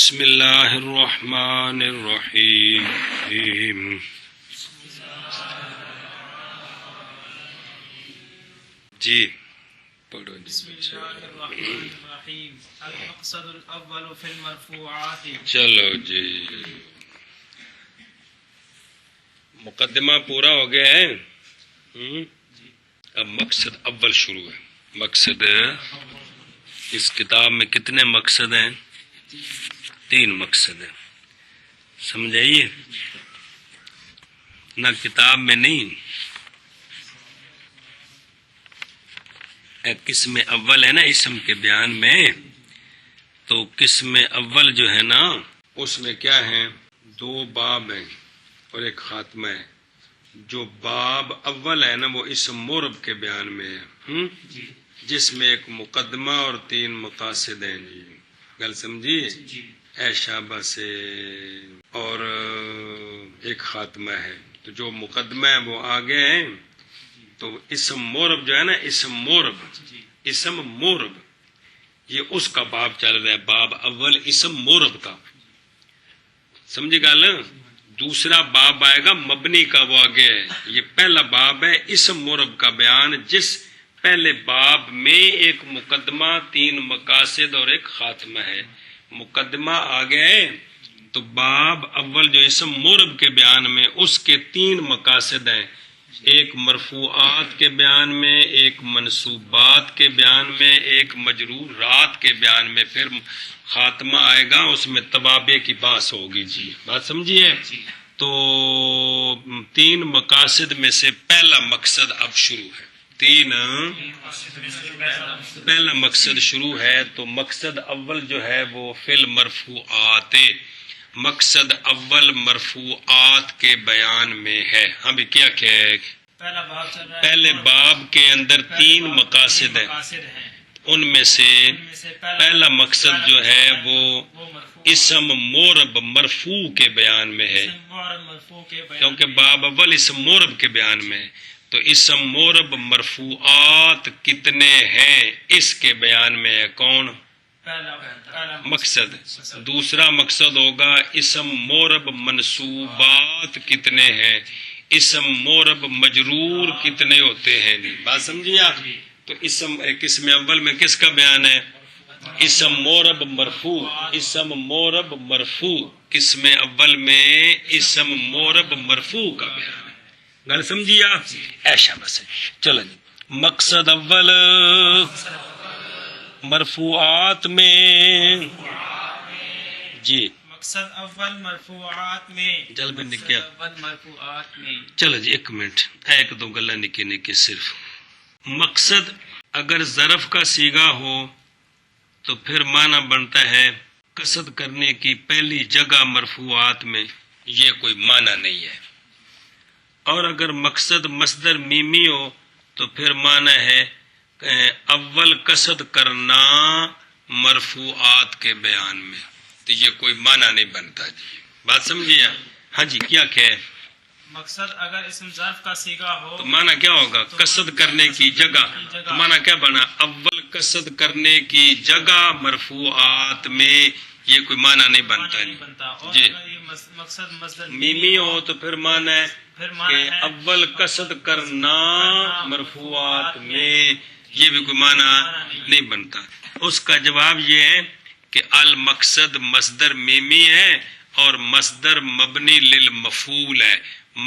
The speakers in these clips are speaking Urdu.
بسم اللہ الرحمن الرحیم. جی پڑھو. بسم اللہ الرحمن الرحیم. المقصد الاول فی المرفوعات. چلو جی مقدمہ پورا ہو گیا ہے. اب مقصد اول شروع ہے. مقصد اس کتاب میں کتنے مقصد ہیں؟ 3 مقصد ہیں. سمجھائیے نہ کتاب میں نہیں. قسم اول ہے نا اسم کے بیان میں، تو قسم اول جو ہے نا اس میں کیا ہے؟ 2 باب ہیں اور ایک خاتمہ ہے. جو باب اول ہے نا وہ اسم مرب کے بیان میں ہے، جس میں ایک مقدمہ اور 3 مقاصد ہیں. جی گل سمجھی؟ اے شابہ سے. اور ایک خاتمہ ہے. تو جو مقدمہ ہے وہ آگے ہیں. تو اسم مورب جو ہے نا، اسم مورب یہ اس کا باب چل رہا ہے. باب اول اسم مورب کا. سمجھے گل؟ دوسرا باب آئے گا مبنی کا، وہ آگے ہے. یہ پہلا باب ہے اسم مورب کا بیان، جس پہلے باب میں ایک مقدمہ، 3 مقاصد اور ایک خاتمہ ہے. مقدمہ آگے ہے تو باب اول جو اسم مورب کے بیان میں اس کے 3 مقاصد ہیں. ایک مرفوعات کے بیان میں، ایک منصوبات کے بیان میں، ایک مجرورات کے بیان میں. پھر خاتمہ آئے گا اس میں توابع کی بحث ہوگی. جی بات سمجھیے؟ تو 3 مقاصد میں سے پہلا مقصد اب شروع ہے. پہلا مقصد شروع ہے. تو مقصد اول جو ہے وہ فی المرفوعات، مقصد اول مرفوعات کے بیان میں ہے. ہاں بھی کیا کہ پہلے باب کے اندر 3 مقاصد ہیں. ان میں سے پہلا مقصد جو ہے وہ اسم مورب مرفوع کے بیان میں ہے، کیونکہ باب اول اسم مورب کے بیان میں ہے. تو اسم مورب مرفوعات کتنے ہیں اس کے بیان میں ہے. کون مقصد؟ دوسرا مقصد ہوگا اسم مورب منصوبات کتنے ہیں، اسم مورب مجرور کتنے ہوتے ہیں. بات سمجھیے آپ؟ تو قسم اول میں کس کا بیان ہے؟ اسم مورب مرفوع. اسم مورب مرفوع قسم اول میں اسم مورب مرفوع کا بیان ہے. گل سمجھیے آپ؟ ایشا بس. چلو جی مقصد اول مرفوعات میں. جی مقصد اول مرفوعات میں. جلد میں کیا؟ مرفوعات میں. چلو جی 1 منٹ، 1-2 گلا نکی نکی. صرف مقصد اگر ظرف کا صیغہ ہو تو پھر معنی بنتا ہے قصد کرنے کی پہلی جگہ مرفوعات میں. یہ کوئی معنی نہیں ہے. اور اگر مقصد مصدر میمی ہو تو پھر معنی ہے اول قصد کرنا مرفوعات کے بیان میں. تو یہ کوئی معنی نہیں بنتا. جی بات سمجھیے؟ ہاں جی کیا کہ مقصد اگر اسم ظرف کا صیغہ ہو تو معنی کیا ہوگا؟ قصد کرنے کی جگہ. تو معنی کیا بنا؟ اول قصد کرنے کی جگہ مرفوعات میں. یہ کوئی معنی نہیں بنتا. جی مقصد مصدر میمی ہو تو پھر معنی ہے کہ اول قصد کرنا مرفوعات میں. یہ بھی کوئی معنی نہیں بنتا. اس کا جواب یہ ہے کہ المقصد مصدر میمی ہے اور مصدر مبنی للمفعول ہے.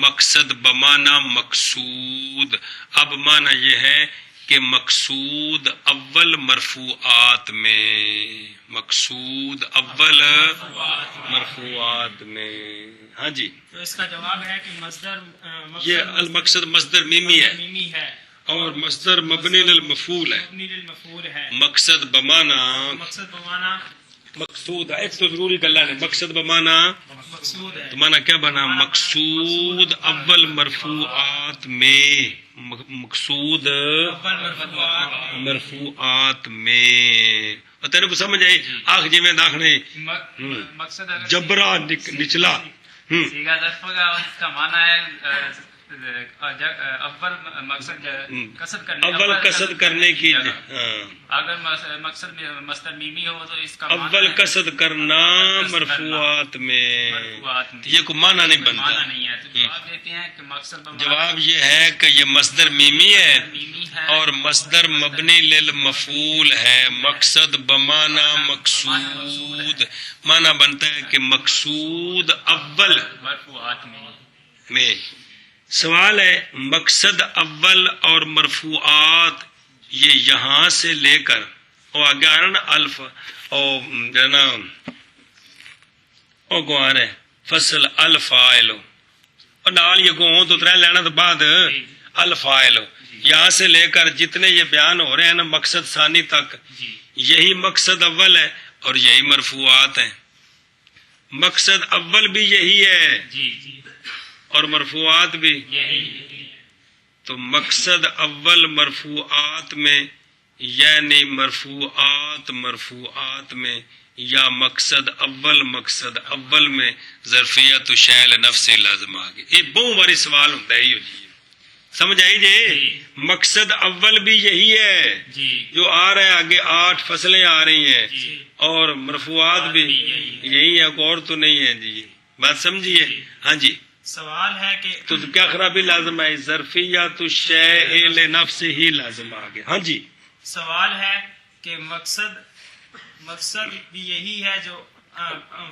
مقصد بمعنی مقصود. اب معنی یہ ہے کہ مقصود اول مرفوعات میں. مقصود اول مرفوعات میں. ہاں جی. تو اس کا جواب ہے کہ مصدر یہ المقصد مصدر میمی ہے اور مصدر مبنی للمفعول ہے. مقصد بمعنی مقصود ہے. ایک تو ضروری گلا ہے مقصد بمعنی تو معنی کیا بنا؟ مقصود اول مرفوعات میں. مقصود مرفوعات میں. تیرے کو سمجھ آئی؟ آخ جی میں داخلے جبرا نچلا. صیغہ ظرف کا اس کا معنی ہے اول مقصد قصد کرنے اول قصد کرنے کی جگہ۔ ہاں اگر مقصد میں مصدر میمی ہو تو اس کا اول قصد کرنا مرفوعات میں مرفوعات میں یہ کوئی معنی نہیں بنتا. معنی نہیں ہے، تو جواب دیتے ہیں کہ مقصد بمعنی جواب یہ ہے کہ یہ مصدر میمی ہے میمی ہے اور مصدر مبنی للمفعول ہے. مقصد بمعنی مقصود معنی بنتا ہے کہ مقصود اول مرفوعات میں. سوال ہے مقصد اول اور مرفوعات یہ یہاں سے لے کر اور آگے آ رہا نا الف اور جو نا او کو آ رہا ہے فصل الفاعل اور نال یہ کو تو ترے لینا تو بعد الفاعل یہاں سے لے کر جتنے یہ بیان ہو رہے ہیں نا مقصد ثانی تک جی یہی مقصد اول ہے اور یہی مرفوعات ہیں. مقصد اول بھی یہی ہے جی جی اور مرفوعات بھی. یہی تو مقصد اول مرفوعات میں یعنی مرفوعات میں یا مقصد اول میں ظرفیت شیل نفس لازم آ گئی. یہ بہت باری سوال ہوتا ہے ہی سمجھ آئی جی. مقصد اول بھی یہی ہے جی جو آ رہا ہے آگے 8 فصلیں آ رہی ہیں جی اور مرفوعات بھی یہی ہے اور تو نہیں ہے جی. بات سمجھیے. ہاں جی سوال ہے کہ تو کیا خرابی لازم ہے ظرفیت الشیء لنفس ہی لازم آ گیا. ہاں جی سوال ہے کہ مقصد بھی یہی ہے جو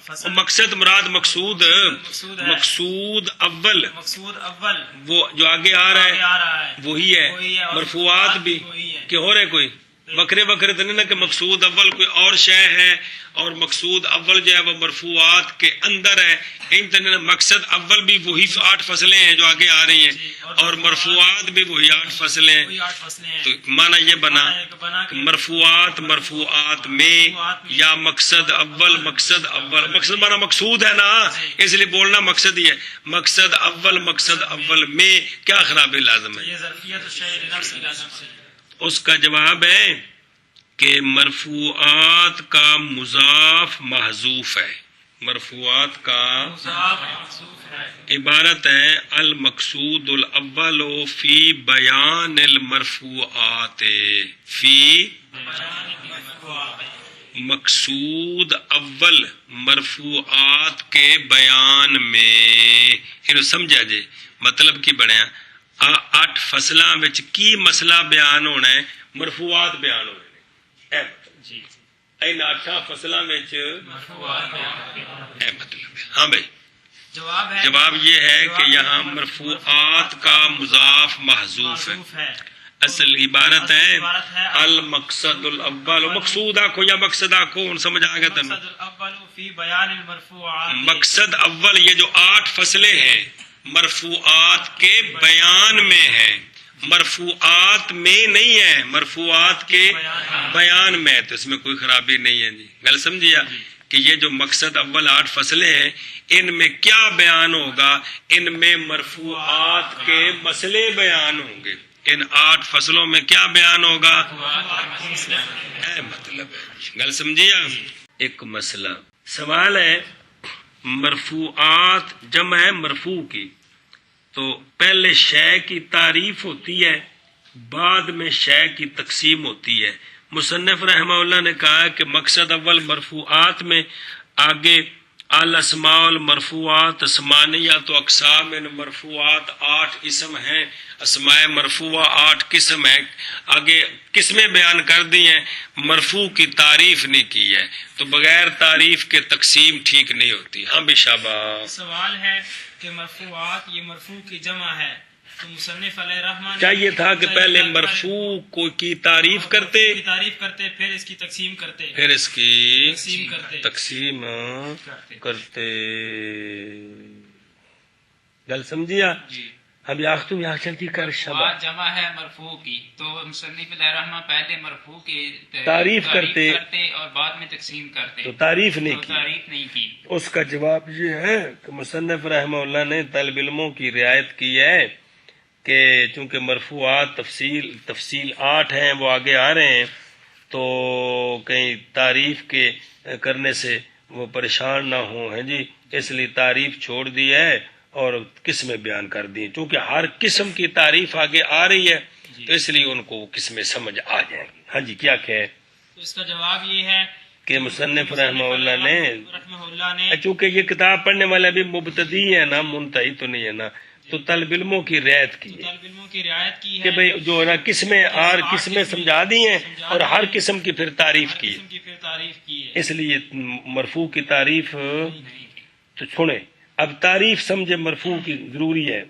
فصل مقصد مراد مقصود مقصود ہے. مقصود اول مقصود اول وہ جو آگے آ رہا آگے ہے آ رہا ہے وہی ہے. وہی ہے اور مرفوعات بھی وہی ہے. کہ ہو رہے کوئی بکرے تو نہیں نا کہ مقصود اول کوئی اور شے ہے اور مقصود اول جو ہے وہ مرفوعات کے اندر ہے. مقصد اول بھی وہی 8 فصلیں ہیں جو آگے آ رہی ہیں اور مرفوعات بھی وہی 8 فصلیں ہیں. وہی 8 فصلیں ہیں. تو معنی یہ بنا بنا کہ مرفوعات میں یا مقصد اول مقصد مانا مقصود ہے نا اس لیے بولنا مقصد ہی ہے. مقصد اول میں کیا خرابی لازم ہے. یہ ظرفیت الشیء لنفس لازم سے اس کا جواب ہے کہ مرفوعات کا مضاف محذوف ہے. مرفوعات کا مضاف محذوف ہے. عبارت ہے المقصود الاول فی بیان المرفوعات فی مقصود اول مرفوعات کے بیان میں. یہ سمجھا جی مطلب کی بنیا 8 فصلاں وچ کی مسئلہ بیان ہونا ہے مرفوعات بیان ہونے ہیں. جی ان 8 فصلاں وچ مرفوعات اے مطلب ہے. ہاں بھائی جواب یہ ہے کہ یہاں مرفوعات کا مضاف محذوف ہے. محذوف ہے. اصل عبارت ہے المقصد الاول مقصود آکھو یا مقصد آکھو ان سمجھ آ گیا تمہیں. مقصد الاول فی بیان المرفوعات مقصد اول یہ جو 8 فصلیں ہیں مرفوعات کے بیان میں ہے مرفوعات میں نہیں ہے مرفوعات کے بیان میں. تو اس میں کوئی خرابی نہیں ہے جی. گل سمجھیا کہ یہ جو مقصد اول 8 فصلیں ہیں ان میں کیا بیان ہوگا. ان میں مرفوعات کے مسئلے بیان ہوں گے. ان 8 فصلوں میں کیا بیان ہوگا اے مطلب ہے. گل سمجھیا. ایک مسئلہ سوال ہے مرفوعات جمع ہے مرفوع کی تو پہلے شے کی تعریف ہوتی ہے بعد میں شے کی تقسیم ہوتی ہے. مصنف رحمہ اللہ نے کہا کہ مقصد اول مرفوعات میں آگے الاسماء المرفوعات ثمانیۃ اقسام مرفوعات 8 اسم ہیں اسماء مرفوعہ 8 قسم ہیں. آگے قسمیں بیان کر دی ہیں مرفوع کی تعریف نہیں کی ہے تو بغیر تعریف کے تقسیم ٹھیک نہیں ہوتی. ہاں بھی شاباش. سوال ہے کہ مرفوعات یہ مرفوع کی جمع ہے تو مصنف علیہ الرحمن چاہیے تھا کہ پہلے مرفوع کو کی تعریف کرتے پھر اس کی تقسیم کرتے پھر اس کی تقسیم کرتے تقسیم کرتے. گل سمجھیا. جی اب آختم یہاں چلتی کر شباب جمع ہے مرفوع کی تو مصنف علیہ الرحمن پہلے مرفوع کی تعریف کرتے اور بعد میں تقسیم کرتے تو تعریف نہیں کی. تعریف نہیں کی. اس کا جواب یہ ہے کہ مصنف رحمہ اللہ نے طالب علموں کی رعایت کی ہے کہ چونکہ مرفوعات تفصیل 8 ہیں وہ آگے آ رہے ہیں تو کہیں تعریف کے کرنے سے وہ پریشان نہ ہوں ہیں جی اس لیے تعریف چھوڑ دی ہے اور قسمیں بیان کر دی، چونکہ ہر قسم کی تعریف آگے آ رہی ہے تو اس لیے ان کو وہ قسمیں سمجھ آ جائیں گی۔ ہاں جی کیا کہ تو اس کا جواب یہ ہے کہ مصنف رحمہ اللہ نے چونکہ یہ کتاب پڑھنے والے بھی مبتدی ہے نا، منتہی تو نہیں ہے نا، تو طالب علموں کی رعایت کی ہے طالب علموں کی رعایت کی کہ ہے بھئی جو ہے نا قسمیں اور قسمیں سمجھا دی ہیں اور ہر قسم کی پھر تعریف کی قسم کی پھر تعریف کی ہے۔ اس لیے مرفوع کی تعریف تو چھوڑیں، اب تعریف سمجھے مرفوع کی ضروری ہے۔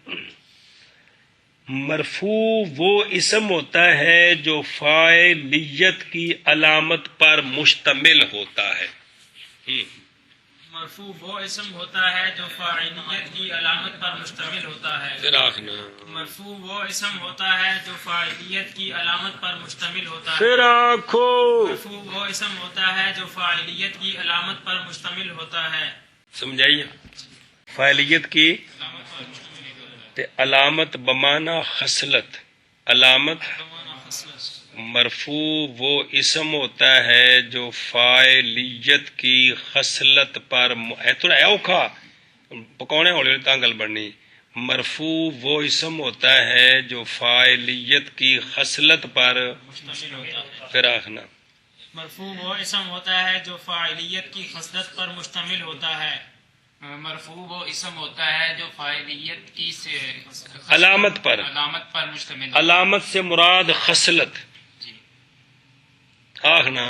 مرفوع وہ اسم ہوتا ہے جو فاعلیت کی علامت پر مشتمل ہوتا ہے۔ مرفوع وہ اسم ہوتا ہے جو فاعلیت کی علامت پر مشتمل ہوتا ہے۔ پھر آخنا مرفوع وہ اسم ہوتا ہے جو فاعلیت کی علامت پر مشتمل ہوتا ہے۔ پھر آنکھو مرفوع وہ اسم ہوتا ہے جو فاعلیت کی علامت پر مشتمل ہوتا ہے۔ سمجھائیے، فاعلیت کی تے علامت بمانا خصلت، علامت مرفوع وہ اسم ہوتا ہے جو فاعلیت کی خصلت پر تھوڑا اوکھا پکونے ہولے تانگل بننی۔ مرفوع وہ اسم ہوتا ہے جو فاعلیت کی خصلت پر مشتمل ہوتا ہے۔ پھر آخنا مرفوع وہ اسم ہوتا ہے جو فاعلیت کی خصلت پر مشتمل ہوتا ہے۔ مرفوع وہ اسم ہوتا ہے جو فاعلیت کی علامت پر مشتمل علامت سے مراد خصلت آخنا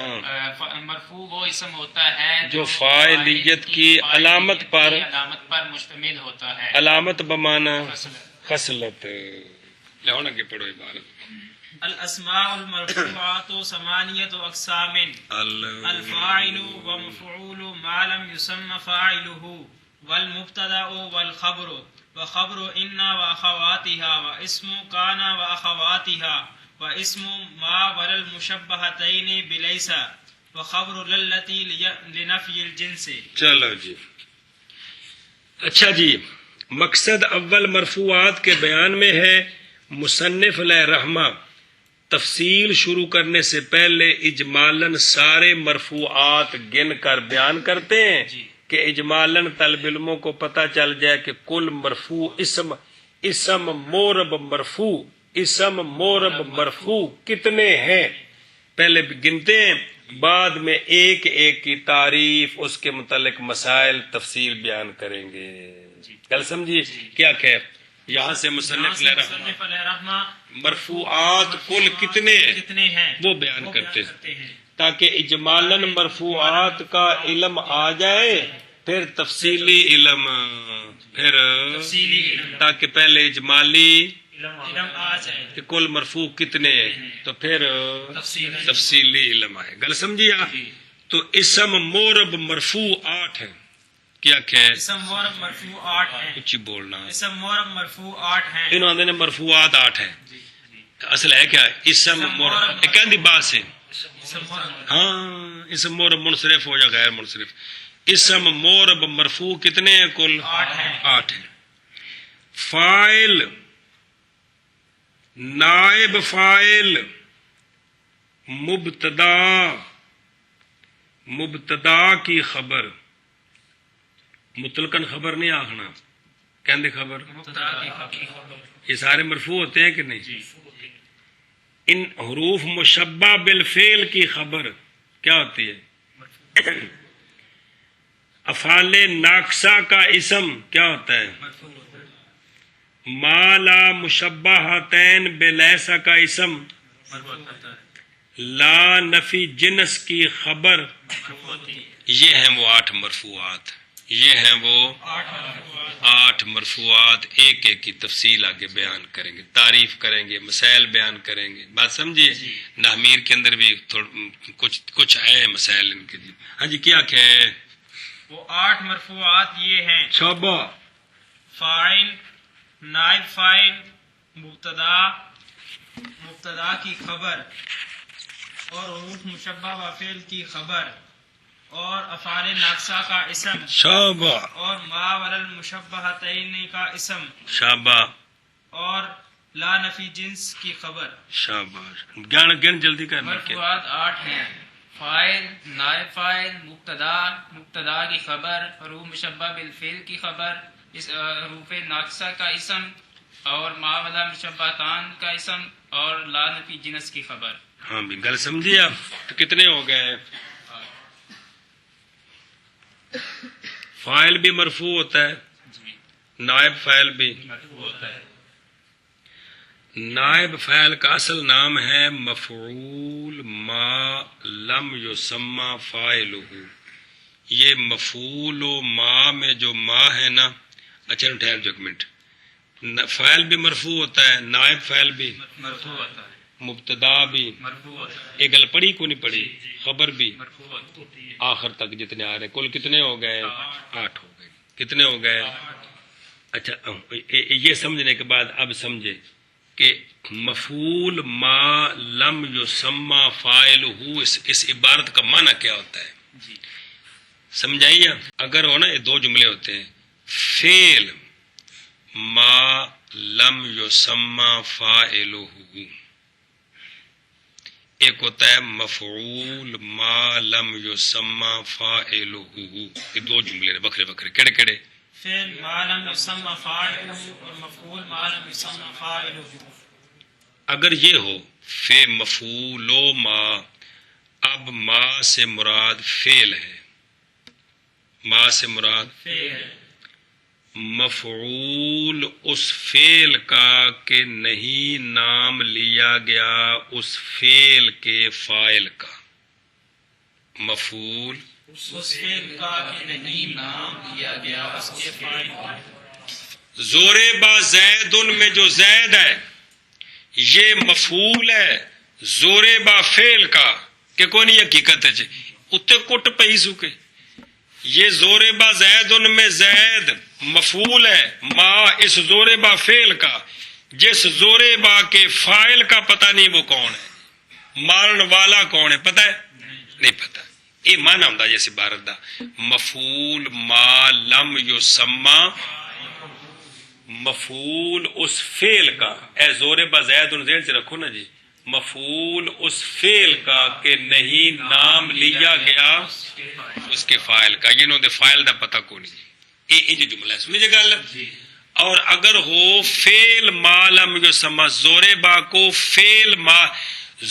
مرفوع وہ اسم ہوتا ہے جو فاعلیت کی علامت پر مشتمل ہوتا ہے۔ علامت بمانا خصلت۔ لہونا کے پڑھو عبارت۔ الاسماء المرفوعات ثمانیۃ اقسام، الفاعل ومفعول ما لم يسمى فاعله، والمبتدأ والخبر، وخبر ان واخواتها، واسم كان واخواتها، واسم ما ولا المشبهتين بليس، وخبر للتي لنفي الجنس۔ چلو جی، اچھا جی، مقصد اول مرفوعات کے بیان میں ہے۔ مصنف علیہ رحمہ تفصیل شروع کرنے سے پہلے اجمالاً سارے مرفوعات گن کر بیان کرتے ہیں کہ اجمالاً طالب علموں کو پتہ چل جائے کہ کل مرفوع اسم مورب مرفوع کتنے ہیں، پہلے گنتے ہیں، بعد میں ایک ایک کی تعریف، اس کے متعلق مسائل تفصیل بیان کریں گے۔ کل سمجھیے کیا کہ یہاں سے مصنف علیہ رحمہ مرفوعات کل کتنے ہیں وہ بیان کرتے ہیں تاکہ اجمالاً مرفوعات کا علم آ جائے، پھر تفصیلی علم، پھر تاکہ پہلے اجمالی علم آ جائے کہ کل مرفوع کتنے ہیں تو پھر تفصیلی علم آئے۔ گل سمجھیا؟ تو اسم مورب مرفوع 8 ہیں۔ کیا کہ اسم مورب مرفوع 8 ہیں۔ اچھی بولنا، اسم مورب مرفوع 8 ہیں۔ انہوں نے مرفوعات 8 ہیں۔ اصل ہے کیا؟ اسم مورب ایک دی بات سے، ہاں اسم مورب منصرف ہو یا غیر منصرف، اسم مورب مرفوع کتنے ہیں؟ کل 8 ہیں۔ فاعل، نائب فاعل، مبتدا کی خبر، مطلقاً خبر نہیں آخنا، کہندے خبر، یہ سارے مرفوع ہوتے ہیں کہ نہیں؟ ان حروف مشبہ بالفعل کی خبر کیا ہوتی ہے؟ افعال ناقصہ کا اسم کیا ہوتا ہے؟ ما لا مشبہتین بلیسا کا اسم، لا نفی جنس کی خبر، یہ ہیں وہ 8 مرفوعات، یہ ہیں وہ 8 مرفوعات۔ ایک ایک کی تفصیل آگے بیان کریں گے، تعریف کریں گے، مسائل بیان کریں گے، بات سمجھے؟ نحمیر کے اندر بھی کچھ ہے مسائل ان کے لیے۔ ہاں جی کیا کہ وہ 8 مرفوعات یہ ہیں: شعبہ، فاعل، نائب فاعل، مبتدا کی خبر، اور حروف مشبہ و فعل کی خبر، اور افعال ناقصہ کا اسم، شعبہ، اور ما ولا المشبہتین کا اسم، شعبہ، اور لا نفی جنس کی خبر۔ شاباش، گن جلدی کرنا۔ مرفوعات 8 ہیں: فاعل، نائب فاعل، مبتدا کی خبر، حروف مشبہ بالفعل کی خبر، اس حروف ناقصہ کا اسم اور ما ولا مشبہتان کا اسم اور لا نفی جنس کی خبر. ہاں بھی گل سمجھیے آپ. تو کتنے ہو گئے؟ فاعل بھی مرفوع ہوتا ہے، نائب فاعل بھی مرفوع ہوتا ہے. نائب فاعل کا اصل نام ہے مفعول ما لم یسمى فاعلہ. یہ مفعول و ما میں جو ما ہے نا، اچھا ٹھہر جو ایک منٹ. فاعل بھی مرفوع ہوتا ہے، نائب فاعل بھی مرفوع ہوتا ہے، مبتدا بھی مرفوع ہوتا ہے. ایک گل پڑھی کو نہیں پڑھی، خبر بھی مرفوع ہوتا ہے. آخر تک جتنے آ رہے ہیں. کل کتنے ہو گئے؟ 8 ہو گئے. کتنے ہو گئے؟ اچھا یہ سمجھنے کے بعد اب سمجھے کہ مفعول ما لم یسمى فاعلہ اس عبارت کا معنی کیا ہوتا ہے. جی سمجھائیے. اگر ہو نا یہ دو جملے ہوتے ہیں، فعل ما لم یسمى فاعلہ، ایک ہوتا ہے مفعول ما لم یسمى فاعلہ. یہ دو جملے بکھرے بکھرے کیڑے کیڑے؟ فعل ما لم یسمى فاعلہ اور مفعول ما لم یسمى فاعلہ. اگر یہ ہو فے مفعول و ما، اب ما سے مراد فعل ہے، ما سے مراد فعل مفعول اس فعل کا کہ نہیں نام لیا گیا اس فعل کے فاعل کا. مفعول اس فعل کا کہ نہیں نام لیا گیا اس کے فاعل کا. زوربا زید میں جو زید ہے یہ مفعول ہے زوربا فعل کا کہ کوئی نہیں حقیقت ہے جی اتنے کٹ پئی سکے. یہ زوربا زید میں زید مفعول ہے ما اس زوربا فعل کا، جس زوربا کے فاعل کا پتہ نہیں وہ کون ہے، مارن والا کون ہے پتہ ہے؟ نہیں پتہ. یہ معنی ہوندا جیسے عبارت دا مفعول ما لم یسمى، مفعول اس فعل کا. اے زوربا زید زید سے رکھو نا جی، مفعول اس فعل کا کہ نہیں نام لیا گیا اس کے فاعل کا. یہ نو دے فاعل دا پتہ کو نہیں. یہ جو جملہ ہے سمجھے گل. اور اگر ہو فعل ما لم یسمى، زوربا کو فعل ما،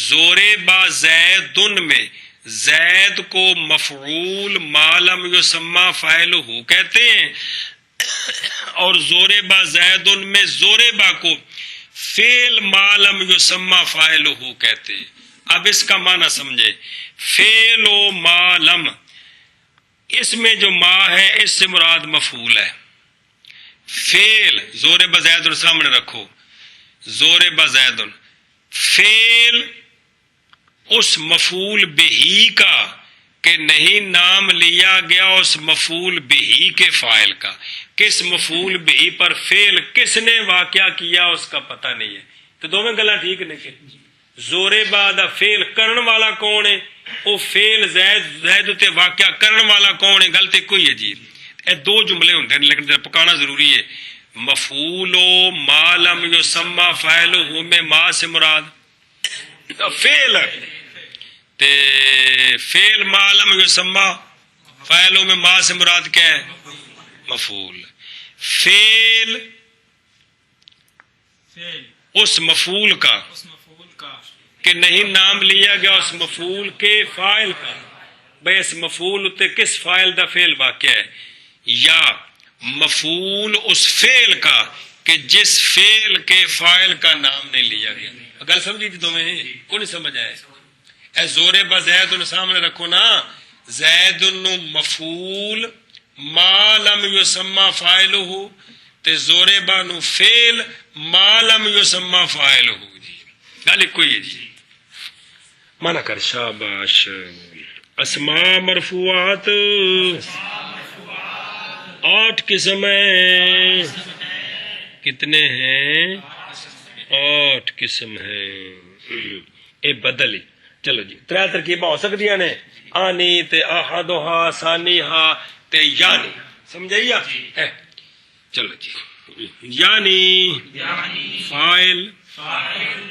زوربا زیدن میں زید کو مفعول ما لم یسمى فاعلہ کہتے ہیں، اور زوربا زیدن میں زوربا کو فعل ما لم یسمى فاعلہ کہتے ہیں. اب اس کا معنی سمجھے. فعل و ما لم، اس میں جو ما ہے اس سے مراد مفعول ہے. فعل زوربا زیدن سامنے رکھو، زوربا زیدن فعل اس مفعول بہی کا کہ نہیں نام لیا گیا اس مفعول بہی کے فاعل کا. کس مفعول بہی پر فعل کس نے واقعہ کیا اس کا پتہ نہیں ہے. تو دونوں گلا ٹھیک نہیں کہ زوربا دا فعل کرن والا کون ہے، وہ فعل زید تے واقعہ کرن والا کون ہے، غلطی کوئی ہے جی. اے دو جملے ہوندے ہیں لیکن پکانا ضروری ہے. مفعول و ما لم یسمى فاعلہ میں ما سے مراد فعل، تے فعل ما لم یسمى فاعلہ میں ما سے مراد کیا ہے؟ مفعول. فعل اس مفعول کا کہ نہیں نام لیا گیا اس مفعول کے فاعل کا. بھئی اس مفعول تے کس فاعل دا فعل واقع ہے، یا مفعول اس فعل کا کہ جس فعل کے فاعل کا نام نہیں لیا گیا. گل سمجھی تھی تمہیں کو نہیں سمجھ آئے؟ اے زوربا زید سامنے رکھو نا، زید مفعول ما لم یسمى فاعلہ تے زوربا نو فعل ما لم یسمى فاعلہ. جی گل کوئی ہے جی. مانا کر شاباش. اسماء مرفوعات 8 قسم ہیں. کتنے ہیں؟ 8 قسم ہیں. اے بدلی چلو جی 3 ترکیباں ہو سکتی ہیں، آنی تے احدھا ثانیھا تے یعنی. سمجھائیے؟ چلو جی. یعنی فاعل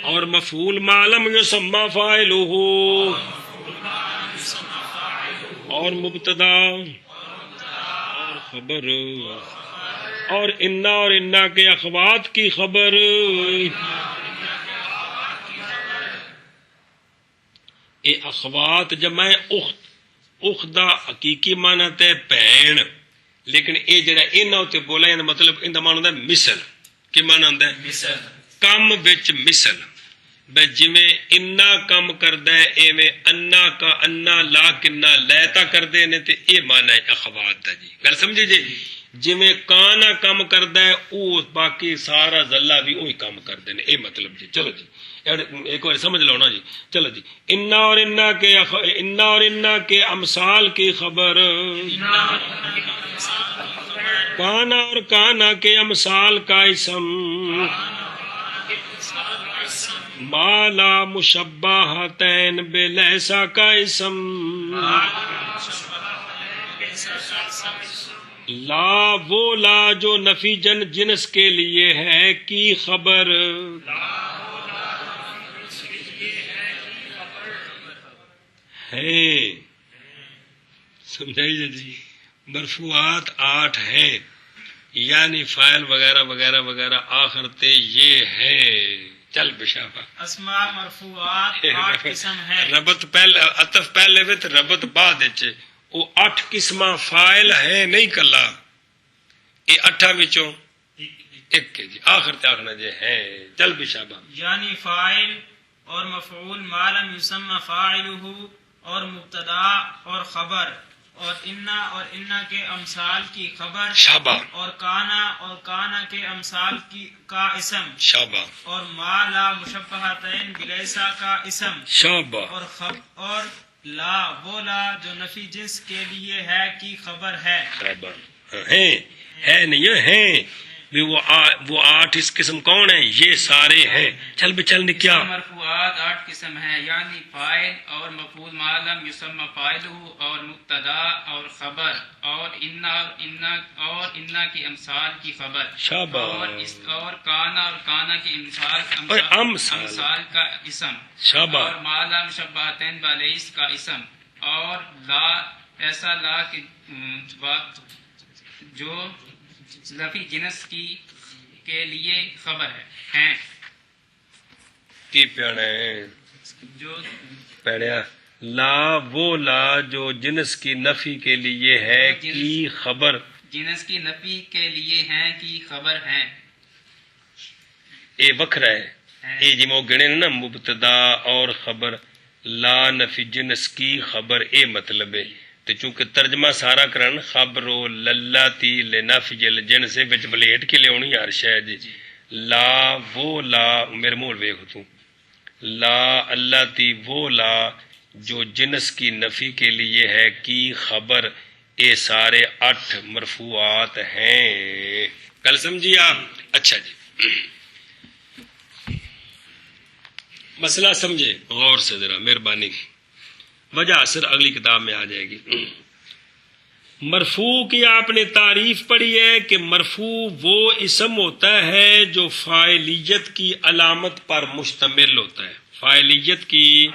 اور مفعول ما لم یسمى فاعلہ، اور مبتدا اور خبر اور انا کے اخوات کی خبر. اے اخوات جمع اخت، اخدا حقیقی معنی تے بہن، لیکن اے جڑا انہاں تے بولا ہے مطلب ان دا معنی ہوندا ہے مثل. کی معنی ہوندا ہے؟ مثل. کم وچ مثل. بے جویں انا کم کردا ہے ایویں انا کا انا لا کنا لیتا کردے نے تے اے معنی ہے اخوات دا. جی گل سمجھے جی؟ جویں کانا کم کردا ہے او باقی سارا زلہ بھی وہی کام کردے نے. اے مطلب جی. چلو جی ایک بار سمجھ لو نا جی. چلو جی انا اور انا کے امثال کی خبر. کانا اور کانا کے امثال کا اسم. مالا مشبہتین بلیسا کا اسم. لا وہ لا جو نفی جنس کے لیے ہے کی خبر. ہے سمجھائیے جی. مرفوعات 8 ہیں، یعنی فاعل وغیرہ وغیرہ وغیرہ آخر تے یہ ہے. چل بشافہ اسماء مرفوعات 8 قسم ہے. ربط پہلے عطف پہلے وچ ربط بعد وچ. او 8 قسماں فاعل ہے نہیں کلا. اے 8 وچوں ایک جی آخر تے آخنا جی ہے. چل بشافہ یعنی فاعل اور مفعول ما لم یسمى فاعلہ اور مبتدا اور خبر اور انا کے امثال کی خبر. شابہ. اور کانا کے امثال کا اسم. شابہ. اور ما لا مشبہتین بلیسا کا اسم. شابہ. اور لا وہ لا جو نفی جنس کے لیے ہے کی خبر ہے. شابہ. ہے نہیں ہے بھی وہ 8 اس قسم کون ہیں؟ یہ سارے ہیں. چل بھی چل نکیا. مرفوعات 8 قسم ہیں، یعنی فاعل اور مفعول ما لم یسمى فاعلہ اور مبتدا اور خبر اور انا کی امثال کی خبر. شاباش. اور کانا کی امثال کا اسم. شاباش. اور ما لا مشبہتین بلیس کا اسم. اور لا ایسا لا کی جو لفی جنس کے لیے خبر ہے. کی پیانا ہے جو پڑھیا لا وہ لا جو جنس کی نفی کے لیے ہے کی خبر. جنس کی نفی کے لیے ہیں کی خبر ہے. اے وکھرا ہے. اے جی وہ گنے نا مبتدا اور خبر. لا نفی جنس کی خبر اے مطلب ہے. تو چونکہ ترجمہ سارا کرن خبرو للاتی لنفی الجنس وچ بلیٹ کے لیونی یار شاید جی. لا وہ لا میرے مول ویکھ تو لا اللہ تی وہ لا جو جنس کی نفی کے لیے ہے کی خبر. اے سارے 8 مرفوعات ہیں. کل سمجھی آپ؟ اچھا جی مسئلہ سمجھے غور سے ذرا مہربانی. وجہ اثر اگلی کتاب میں آ جائے گی. مرفوع کی آپ نے تعریف پڑھی ہے کہ مرفوع وہ اسم ہوتا ہے جو فاعلیت کی علامت پر مشتمل ہوتا ہے. فاعلیت کی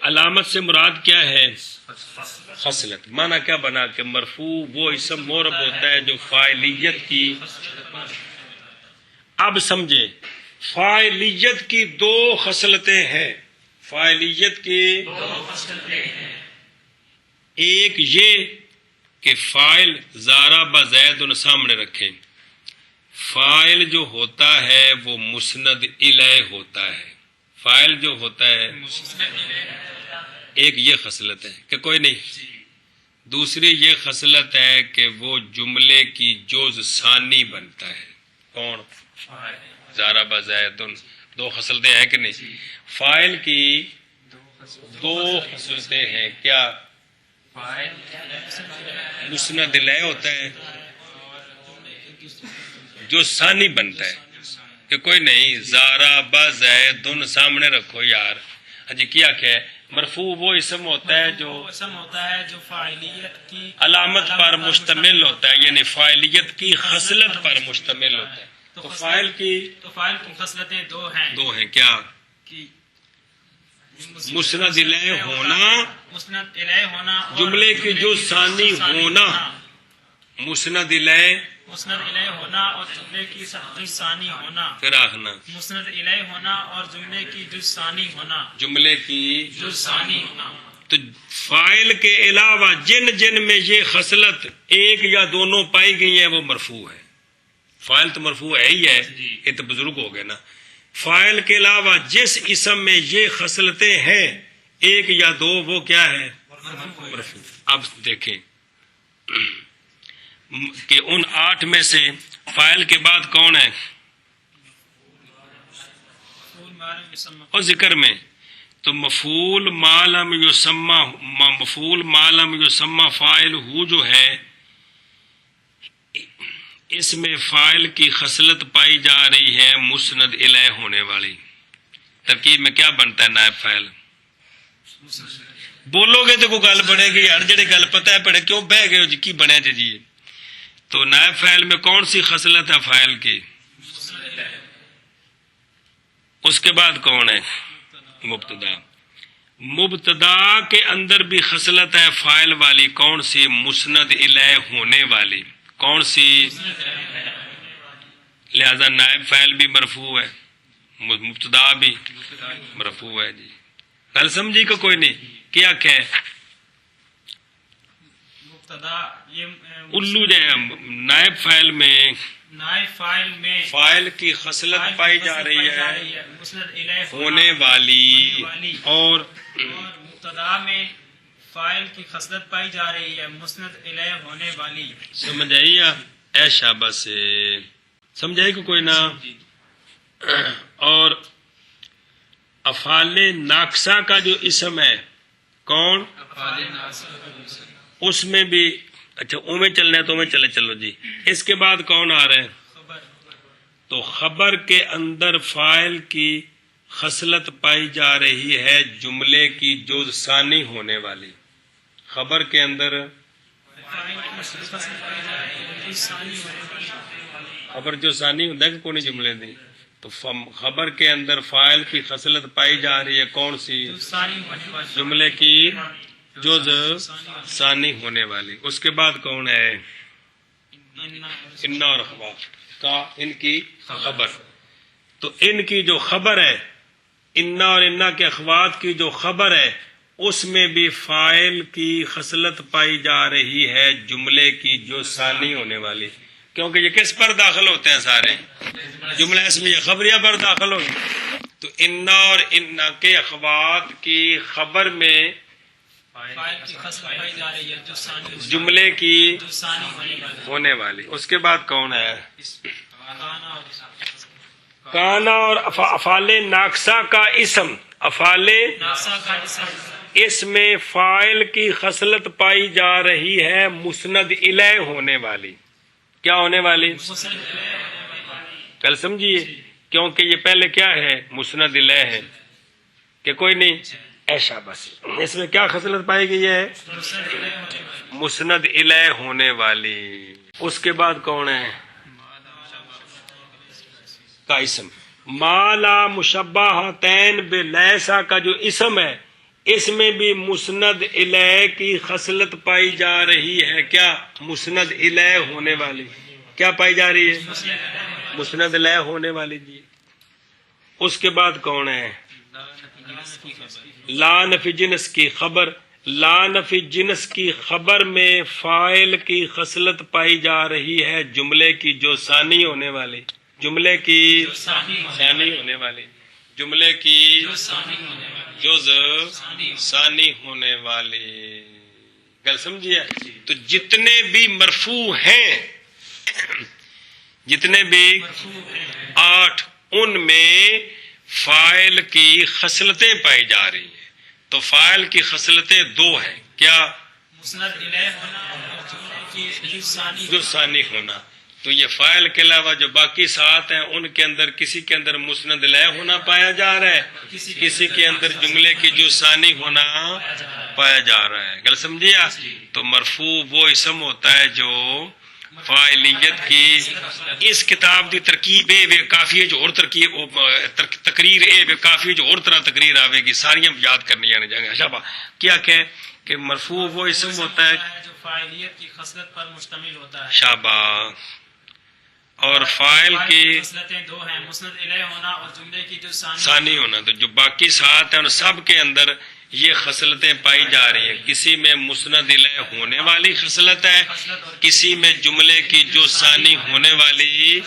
علامت سے مراد کیا ہے؟ خصلت. معنی کیا بنا کہ مرفوع وہ اسم مورب ہوتا ہے جو فاعلیت کی. اب سمجھے فاعلیت کی 2 خصلتیں ہیں. فاعلیت کی ایک یہ کہ فاعل زارا با زید سامنے رکھیں. فاعل جو ہوتا ہے وہ مسند الیہ ہوتا ہے. فاعل جو ہوتا ہے ایک یہ خصلت ہے کہ کوئی نہیں. دوسری یہ خصلت ہے کہ وہ جملے کی جز ثانی بنتا ہے. کون؟ زارا با زید. 2 خصلتیں ہیں کہ نہیں؟ فاعل کی 2 خصلتیں ہیں. کیا؟ مسند الیہ ہوتا ہے جو ثانی بنتا ہے کہ کوئی نہیں زارا با زید سامنے رکھو یار. ہاں جی کیا کہ مرفوع وہ اسم ہوتا ہے جو فاعلیت کی علامت پر مشتمل ہوتا ہے، یعنی فاعلیت کی خصلت پر مشتمل ہوتا ہے. تو فاعل کی خصلتیں 2 ہیں. 2 ہیں. کیا؟ مسند الیہ ہونا، مسند الیہ ہونا، جملے کی جو ثانی ہونا. مسند الیہ مسند الیہ ہونا اور جملے کی جز ثانی ہونا، پھر آخنا مسند الیہ ہونا اور جملے کی جز ثانی ہونا، جملے کی جز ثانی ہونا۔ تو فاعل کے علاوہ جن جن میں یہ خصلت ایک یا دونوں پائی گئی ہیں وہ مرفوع ہے۔ فاعل تو مرفوع ہے ہی ہے، یہ تو بزرگ ہو گئے نا۔ فاعل کے علاوہ جس اسم میں یہ خصلتیں ہیں ایک یا دو، وہ کیا ہے؟ مرفوع۔ اب دیکھیں کہ ان 8 میں سے فاعل کے بعد کون ہے مفعول معلوم یسمى، اور ذکر میں؟ تو مفعول ما لم یسمى، مفعول ما لم یسمى فاعل ہو جو ہے، اس میں فاعل کی خصلت پائی جا رہی ہے مسند الیہ ہونے والی۔ ترکیب میں کیا بنتا ہے نائب فاعل؟ بولو گے تو کوئی گل بنے گی یار، جڑے گل پتہ ہے پڑھے کیوں بہ گئے ہو جی کی بنے جی؟ تو نائب فاعل میں کون سی خصلت ہے فاعل کی؟ اس کے بعد کون ہے؟ مبتدا۔ مبتدا کے اندر بھی خصلت ہے فاعل والی، کون سی؟ مسند الیہ ہونے والی۔ کون سی؟ لہذا نائب فاعل بھی مرفوع ہے، مبتدا بھی مرفوع ہے جی۔ کل سمجھی کہ کوئی نہیں؟ کیا کہ مبتدا یہ الو جو ہے نائب فاعل میں نائب فاعل میں فاعل کی خصلت پائی جا رہی ہے مسند الیہ ہونے والی، اور مبتدا میں فاعل کی خصلت پائی جا رہی ہے مسند الیہ ہونے والی۔ سمجھ آئی اے شاباش سے؟ سمجھائی کہ کوئی نہ؟ اور افعال ناقصہ کا جو اسم ہے کون؟ اس میں بھی اچھا اومیں چلنا ہے تو اومیں چلو جی۔ اس کے بعد کون آ رہے ہیں؟ تو خبر کے اندر فاعل کی خصلت پائی جا رہی ہے جملے کی جز ثانی ہونے والی۔ خبر کے اندر خبر جو ثانی ہوتا ہے کہ کون جملے دی، تو خبر کے اندر فاعل کی خصلت پائی جا رہی ہے کون سی؟ جملے کی جز ثانی ہونے والی۔ اس کے بعد کون ہے؟ ان اور اخبار کا ان کی خبر۔ تو ان کی جو خبر ہے، ان اور انا کے اخوات کی جو خبر ہے، اس میں بھی فاعل کی خصلت پائی جا رہی ہے جملے کی جو ثانی ہونے والی، کیونکہ یہ کس پر داخل ہوتے ہیں سارے؟ جملہ اسمیہ خبریہ پر داخل ہوتے۔ تو ان اور انا کے اخوات کی خبر میں فاعل کی خصلت پائی جا رہی ہے جو ثانی جملے کی جو ثانی ہونے والی۔ ہونے والی۔ اس کے بعد کون ہے؟ کانا اور کانا اور افعال ناقصہ کا اسم، افعال ناقصہ کا اسم، اس میں فاعل کی خصلت پائی جا رہی ہے مسند الیہ ہونے والی۔ کیا ہونے والی؟ مسند الیہ ہونے والی۔ کل سمجھیے، کیونکہ یہ پہلے کیا ہے؟ مسند الیہ ہے کہ کوئی نہیں؟ ایشا بس اس میں کیا خصلت پائی گئی ہے؟ مسند الیہ ہونے والی۔ مسند الیہ ہونے والی۔ اس کے بعد کون ہے؟ کا اسم مالا مشبہتین بلیسا کا جو اسم ہے، اس میں بھی مسند الیہ کی خصلت پائی جا رہی ہے۔ کیا؟ مسند الیہ ہونے والی۔ کیا پائی جا رہی ہے؟ مسند الیہ ہونے والی جی۔ اس کے بعد کون ہے؟ لا نفی جنس کی خبر۔ لا نفی جنس کی خبر میں فاعل کی خصلت پائی جا رہی ہے جملے کی جو ثانی ہونے والی، جملے کی ثانی ہونے والی، جملے کی جز ثانی ہونے والی۔ گل سمجھیے؟ تو جتنے بھی مرفوع ہیں، جتنے بھی 8، ان میں فاعل کی خصلتیں پائی جا رہی ہیں۔ تو فاعل کی خصلتیں 2 ہیں۔ کیا؟ مسند الیہ ہونا اور جملے کی جو ثانی جو ثانی ہونا۔ تو یہ فاعل کے علاوہ جو باقی 7 ہیں، ان کے اندر کسی کے اندر مسند الیہ ہونا پایا جا رہا ہے، کسی کے اندر جملے کی جو ثانی ہونا پایا جا رہا ہے۔ گل سمجھیے؟ تو مرفوع وہ اسم ہوتا ہے جو فاعلیت کی اس کتاب دی ترکیب اے کافی جو اور ترکیب تقریر اے کافی جو اور طرح تقریر آوے گی، ساریاں یاد کرنی آنے جائیں گے۔ شابہ کیا کہ کہ مرفوع وہ اسم ہوتا ہے جو فاعلیت کی خصلت پر مشتمل ہوتا ہے. شابہ. اور فاعل کی خصلتیں دو ہیں، مسند الیہ ہونا اور جملے کی جو ثانی ہونا. تو جو باقی سات ہیں ان سب کے اندر یہ خصلتیں پائی جا رہی ہیں. کسی میں مسند الیہ ہونے والی خصلت ہے، کسی میں جملے کی جو ثانی ہونے والی.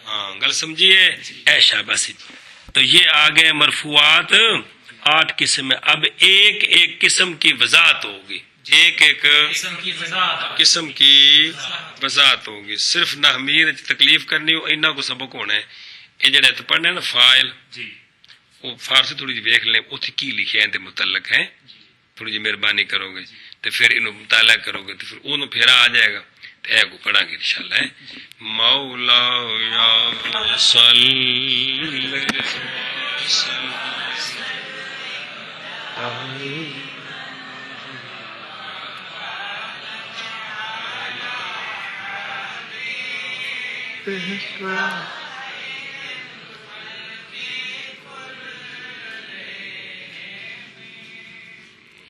ہاں گل سمجھیے. اے شاباش. تو یہ آگئے مرفوعات 8 قسم ہے. اب ایک ایک قسم کی وضاحت ہوگی، ایک ایک قسم کی وضاحت ہوگی. صرف نحمیر تکلیف کرنی ہو انہاں کو سبق ہونا ہے. یہ جڑے تو پڑھنے نا فاعل وہ فارسی تھوڑی جی دیکھ لیں اتنے کی لکھے ہیں متعلق ہے، تھوڑی جی مہربانی کرو گے تو پھر انہوں مطالعہ کرو گے تو پھر انہوں پھیرا آ جائے گا. تو اے کو پڑھا گے انشاءاللہ. مولا یا صلی Right.